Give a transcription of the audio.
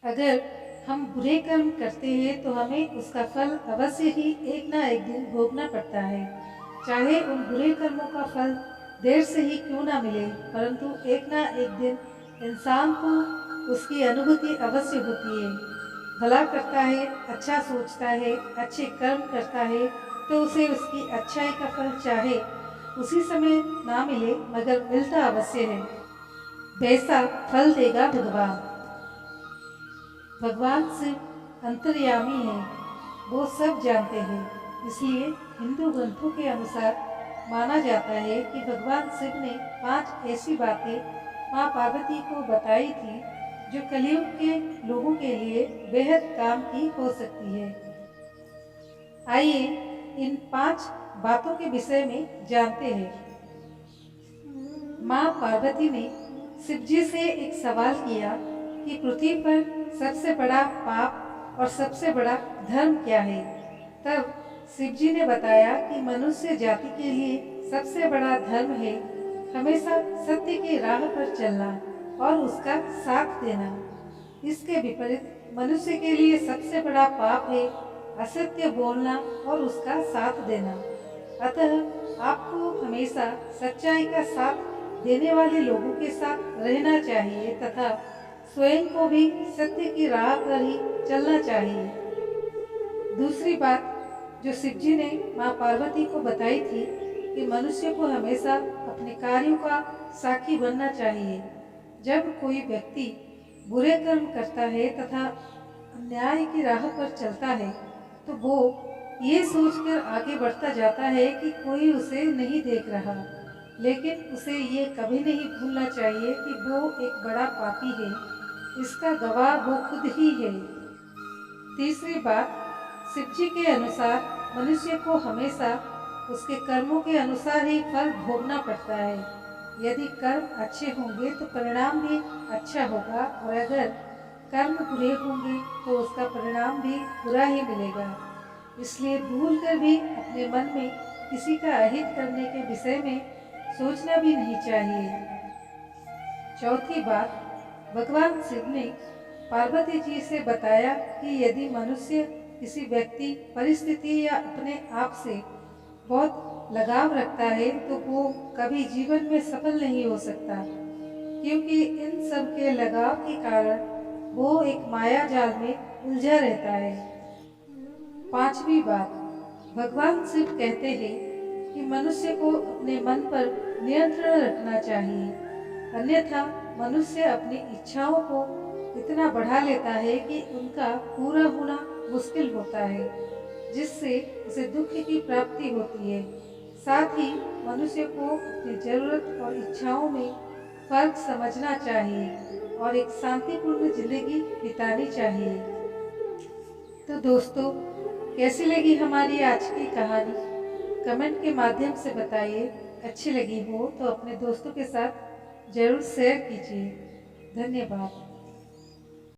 अगर हम बुरे कर्म करते हैं तो हमें उसका फल अवश्य ही एक ना एक दिन भोगना पड़ता है। चाहे उन बुरे कर्मों का फल देर से ही क्यों ना मिले, परंतु एक ना एक दिन इंसान को उसकी अनुभूति अवश्य होती है। भला करता है, अच्छा सोचता है, अच्छे कर्म करता है तो उसे उसकी अच्छाई का फल चाहे उसी समय ना मिले मगर मिलता अवश्य है। वैसा फल देगा भगवान। भगवान शिव अंतर्यामी हैं, वो सब जानते हैं। इसलिए हिंदू ग्रंथों के अनुसार माना जाता है कि भगवान शिव ने 5 ऐसी बातें माँ पार्वती को बताई थी जो कलयुग के लोगों के लिए बेहद काम की हो सकती है। आइए इन 5 बातों के विषय में जानते हैं। माँ पार्वती ने शिवजी से एक सवाल किया कि पृथ्वी पर सबसे बड़ा पाप और सबसे बड़ा धर्म क्या है। तब शिवजी ने बताया कि मनुष्य जाति के लिए सबसे बड़ा धर्म है हमेशा सत्य की राह पर चलना और उसका साथ देना। इसके विपरीत मनुष्य के लिए सबसे बड़ा पाप है असत्य बोलना और उसका साथ देना। अतः आपको हमेशा सच्चाई का साथ देने वाले लोगों के साथ रहना चाहिए तथा स्वयं को भी सत्य की राह पर ही चलना चाहिए। दूसरी बात जो शिवजी ने माँ पार्वती को बताई थी कि मनुष्य को हमेशा अपने कार्यों का साक्षी बनना चाहिए। जब कोई व्यक्ति बुरे कर्म करता है तथा अन्याय की राह पर चलता है तो वो ये सोचकर आगे बढ़ता जाता है कि कोई उसे नहीं देख रहा, लेकिन उसे ये कभी नहीं भूलना चाहिए कि वो एक बड़ा पापी है। इसका गवाह वो खुद ही है। तीसरी बात, शिवजी के अनुसार मनुष्य को हमेशा उसके कर्मों के अनुसार ही फल भोगना पड़ता है। यदि कर्म अच्छे होंगे तो परिणाम भी अच्छा होगा और अगर कर्म बुरे होंगे तो उसका परिणाम भी बुरा ही मिलेगा। इसलिए भूलकर भी अपने मन में किसी का अहित करने के विषय में सोचना भी नहीं चाहिए। चौथी बात, भगवान शिव ने पार्वती जी से बताया कि यदि मनुष्य किसी व्यक्ति, परिस्थिति या अपने आप से बहुत लगाव रखता है तो वो कभी जीवन में सफल नहीं हो सकता, क्योंकि इन सब के लगाव के कारण वो एक माया जाल में उलझा रहता है। पांचवी बात, भगवान शिव कहते हैं कि मनुष्य को अपने मन पर नियंत्रण रखना चाहिए, अन्यथा मनुष्य अपनी इच्छाओं को इतना बढ़ा लेता है कि उनका पूरा होना मुश्किल होता है, जिससे उसे दुख की प्राप्ति होती है। साथ ही मनुष्य को अपनी जरूरत और इच्छाओं में फर्क समझना चाहिए और एक शांतिपूर्ण जिंदगी बितानी चाहिए। तो दोस्तों, कैसी लगी हमारी आज की कहानी? कमेंट के माध्यम से बताइए। अच्छी लगी हो तो अपने दोस्तों के साथ जरूर शेयर कीजिए। धन्यवाद।